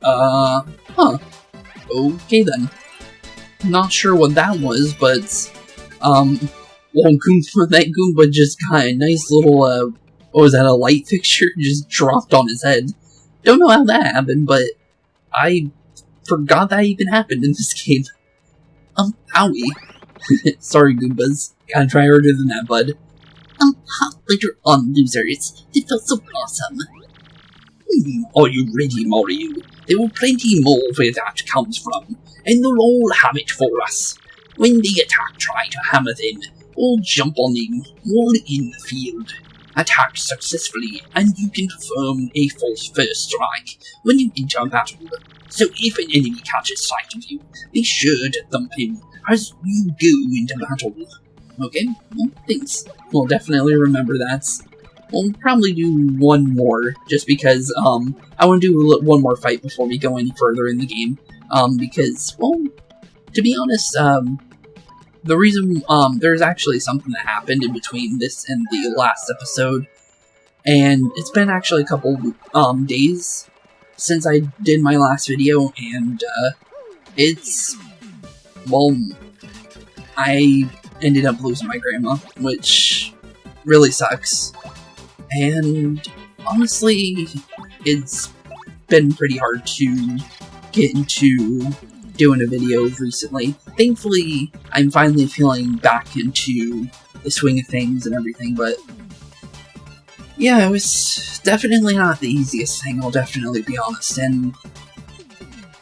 Huh. Okay then. Not sure what that was, but, well, that Goomba just got a nice little, what was that, a light fixture just dropped on his head. Don't know how that happened, but I forgot that even happened in this game. Owie. Sorry, Goombas. Gotta try harder than that, bud. Hot later on, losers. They felt so awesome. Are you ready, Mario? There will plenty more where that comes from, and they'll all have it for us. When the attack try to hammer them, or jump on them, all in the field. Attack successfully, and you can perform a false first strike when you enter battle. So if an enemy catches sight of you, be sure to thump him as you go into battle. Okay, well, thanks. We'll definitely remember that. We'll probably do one more, just because, I want to do one more fight before we go any further in the game. Because, well, to be honest, the reason, there's actually something that happened in between this and the last episode, and it's been actually a couple, days since I did my last video, and, it's, well, I ended up losing my grandma, which really sucks, and honestly, it's been pretty hard to get into doing a video recently. Thankfully, I'm finally feeling back into the swing of things and everything, but yeah, it was definitely not the easiest thing, I'll definitely be honest, and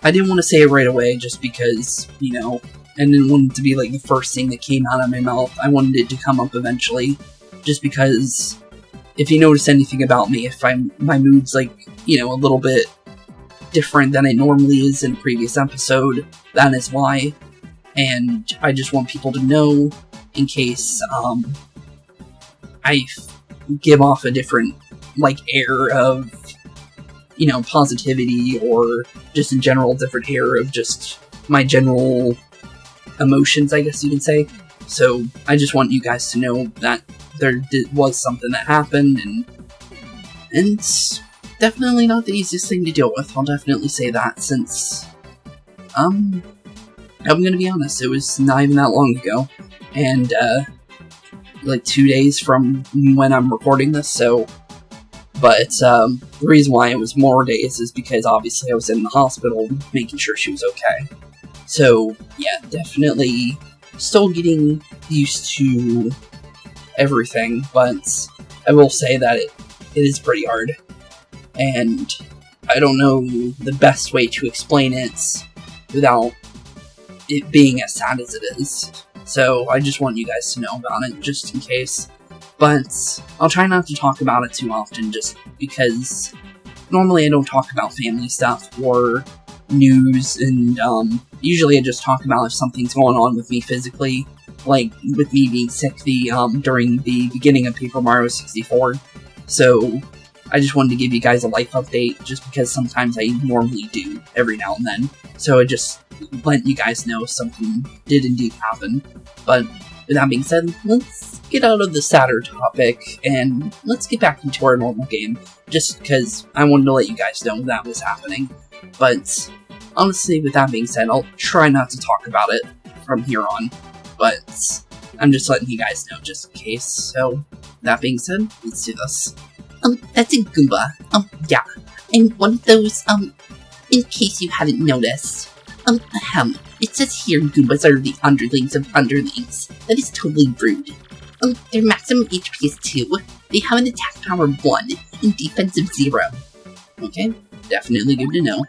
I didn't want to say it right away just because, you know, I didn't want it to be like the first thing that came out of my mouth. I wanted it to come up eventually, just because if you notice anything about me, if my mood's like, you know, a little bit different than it normally is in a previous episode, that is why, and I just want people to know in case, I give off a different, like, air of, you know, positivity, or just in general, different air of just my general emotions, I guess you can say. So, I just want you guys to know that there was something that happened, and it's definitely not the easiest thing to deal with, I'll definitely say that, since, I'm gonna be honest, it was not even that long ago, and, like 2 days from when I'm recording this, so, but, the reason why it was more days is because obviously I was in the hospital making sure she was okay. So, yeah, definitely still getting used to everything, but I will say that it is pretty hard, and I don't know the best way to explain it without it being as sad as it is. So I just want you guys to know about it, just in case. But I'll try not to talk about it too often, just because normally I don't talk about family stuff or news, and usually I just talk about if something's going on with me physically, like with me being sick during the beginning of PaperMario 64. So I just wanted to give you guys a life update, just because sometimes I normally do every now and then. So I just let you guys know something did indeed happen. But with that being said, let's get out of the sadder topic and let's get back into our normal game, just because I wanted to let you guys know that was happening. But honestly, with that being said, I'll try not to talk about it from here on, but I'm just letting you guys know just in case. So that being said, let's do this. That's a Goomba. Yeah. And one of those, in case you hadn't noticed. It says here Goombas are the underlings of underlings. That is totally rude. Their maximum HP is 2. They have an attack power of 1, and defense of 0. Okay, definitely good to know.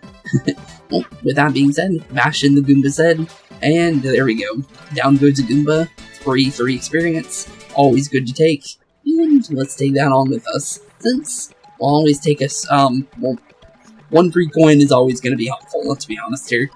Well, with that being said, bash in the Goomba's head, and there we go. Down goes a Goomba, free experience, always good to take. And let's take that on with us, since we'll always take us, well, 1 free coin is always going to be helpful, let's be honest here.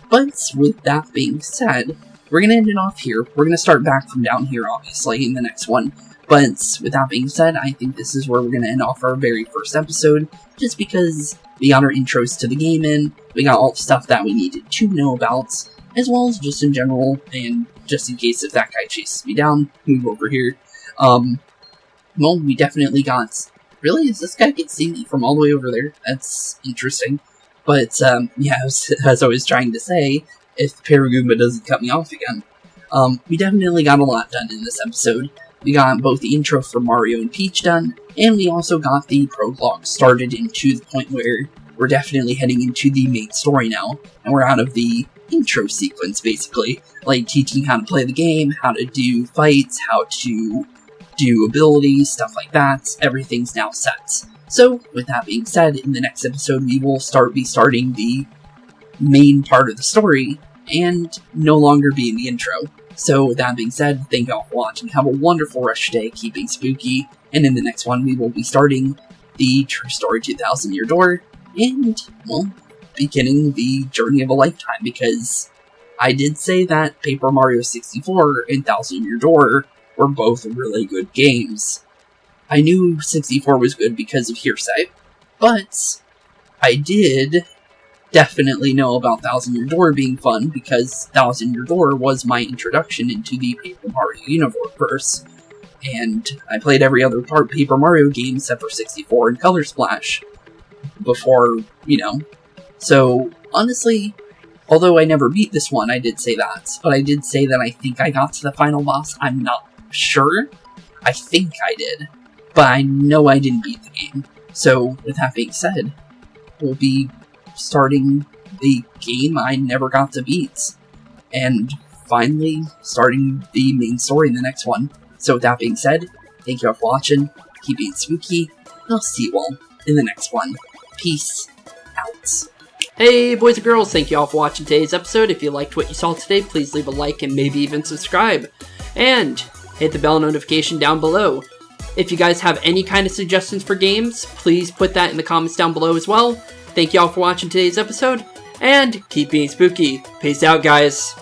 But with that being said, we're going to end it off here. We're going to start back from down here, obviously, in the next one. But with that being said, I think this is where we're going to end off our very first episode, just because we got our intros to the game in, we got all the stuff that we needed to know about, as well as just in general, and just in case if that guy chases me down, move over here. Well, we definitely got... Really? Is this guy can see me from all the way over there? That's interesting. But, yeah, as I was trying to say, if Paragoomba doesn't cut me off again. We definitely got a lot done in this episode. We got both the intro for Mario and Peach done, and we also got the prologue started into the point where we're definitely heading into the main story now, and we're out of the intro sequence, basically. Like, teaching how to play the game, how to do fights, how to do abilities, stuff like that. Everything's now set. So, with that being said, in the next episode we will be starting the main part of the story, and no longer be in the intro. So, with that being said, thank y'all for watching, have a wonderful rest of your day, keeping spooky, and in the next one we will be starting the True Story 2000 Year Door, and, well, beginning the journey of a lifetime, because I did say that Paper Mario 64 and 1000 Year Door were both really good games. I knew 64 was good because of hearsay, but I did definitely know about 1000 Year Door being fun because 1000 Year Door was my introduction into the Paper Mario universe, and I played every other Paper Mario game except for 64 and Color Splash before, you know. So, honestly, although I never beat this one, I did say that, but I did say that I think I got to the final boss. I'm not sure. I think I did, but I know I didn't beat the game. So, with that being said, we'll be starting the game I never got to beat, and finally starting the main story in the next one. So with that being said, thank you all for watching, keep being spooky, and I'll see you all in the next one. Peace out. Hey boys and girls, thank you all for watching today's episode. If you liked what you saw today, please leave a like and maybe even subscribe. And hit the bell notification down below. If you guys have any kind of suggestions for games, please put that in the comments down below as well. Thank you all for watching today's episode, and keep being spooky. Peace out, guys.